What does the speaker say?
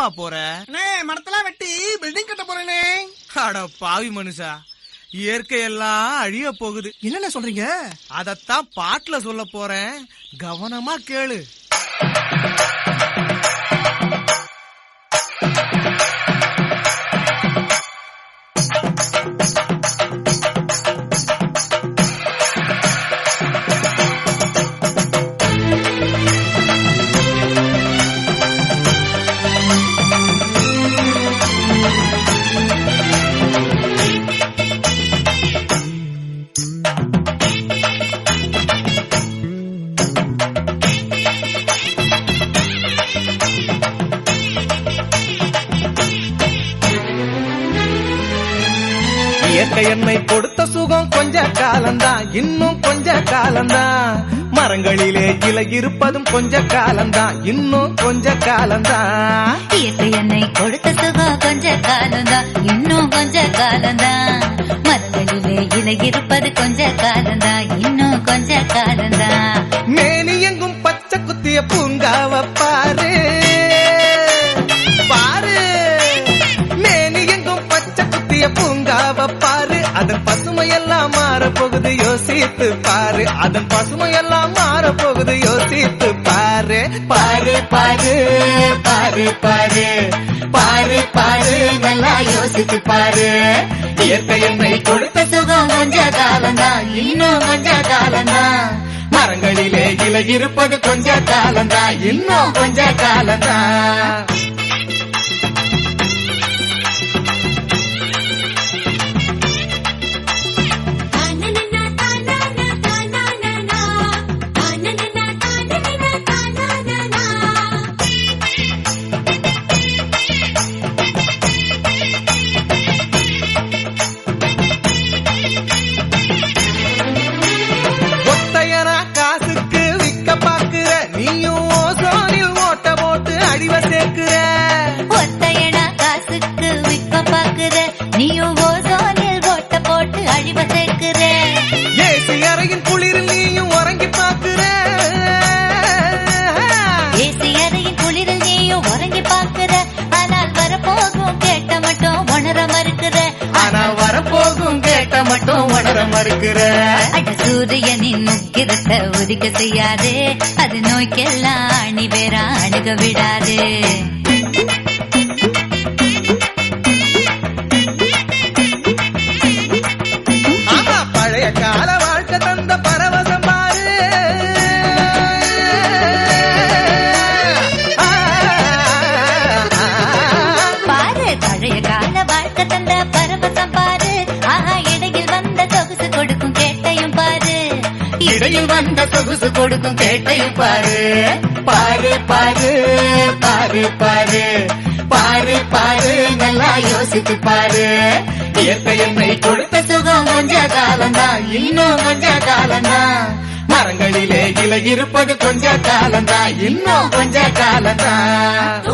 போற மரத்தெல்லாம் வெட்டி பில்டிங் கட்ட போறேனே. அட பாவி மனுஷா, இயற்கையெல்லாம் அழிய போகுது. என்னென்ன சொல்றீங்க? அதத்தான் பாட்டுல சொல்ல போறேன், கவனமா கேளு. இயற்கை என்னை கொடுத்த சுகம் கொஞ்ச காலம்தான், இன்னும் கொஞ்ச காலம்தான். மரங்களிலே இலை இருப்பதும் கொஞ்ச காலம்தான், இன்னும் கொஞ்ச காலம்தான். இயற்கை என்னை கொடுத்த சுகம் கொஞ்ச காலம்தான், இன்னும் கொஞ்ச காலம்தான். மரங்களிலே இலை இருப்பது கொஞ்ச காலம்தான், இன்னும் கொஞ்ச காலம்தான். மேனி எங்கும் பச்சை குத்திய பூங்காவ பாரு பாரு, மேனி எங்கும் பச்சை குத்திய பூங்காவ பாரு. அதன் பசுமையெல்லாம் மாற போகுது, யோசித்து பாரு. அதன் பசுமையெல்லாம் மாற போகுது, யோசித்து பாரு. பாரு பாரு பாரு பாரு பாரு பாரு, நல்லா யோசித்து பாரு. இயற்கை என்னை கொடுத்த சுகம் கொஞ்ச காலம்தான், இன்னும் கொஞ்ச காலம்தான். மரங்களிலே இலை இருப்பது கொஞ்ச காலம்தான், இன்னும் கொஞ்ச காலம்தான். காசுக்கு விக்க பாக்குற நீயும் ஓசோனில் ஓட்ட போட்டு அடிவ சேர்க்கிற. ஒத்தையனா காசுக்கு விற்க பாக்குற, நீயும் ஓசோனில் ஓட்ட போட்டு அழிவ சேர்க்கிற. ஏசி அறையின் குளிரில் நீயும் உறங்கி பாக்குற. ஏசி அறையின் குளிரில் நீயும் உறங்கி பாக்குற. ஆனால் வரப்போகும் கேட்ட மட்டும் உணர மறுக்கிற. ஆனா வரப்போகும் கேட்ட மட்டும் உணர மறுக்கிற. அட சூரியனின் முக்கிரத்தை உதிக்க செய்யாது, அது நோய்க்கெல்லாம் அணி வேற அணுக விடாது. ஆமா, பழைய கால வாழ்க்கை தந்த பரவசம் பாரு. பாரு, பழைய கால வாழ்க்கை தந்த பரவசம் பாரு. ஆஹா, இடையில் வந்த சொகுசு கொடுக்கும் கேட்டையும் பாரு. இடையில் வந்த சொகுசு கொடுக்கும் கேட்டையும் பாரு. பாரு பாரு பாரு பாரு பாரு பாரு, நல்லா யோசித்து பாரு. இயற்கை என்னை கொடுத்த சுகம் கொஞ்ச காலம்தான், இன்னும் கொஞ்ச காலம்தான். மரங்களிலே இலை இருப்பது கொஞ்ச காலம்தான், இன்னும் கொஞ்ச காலம்தான்.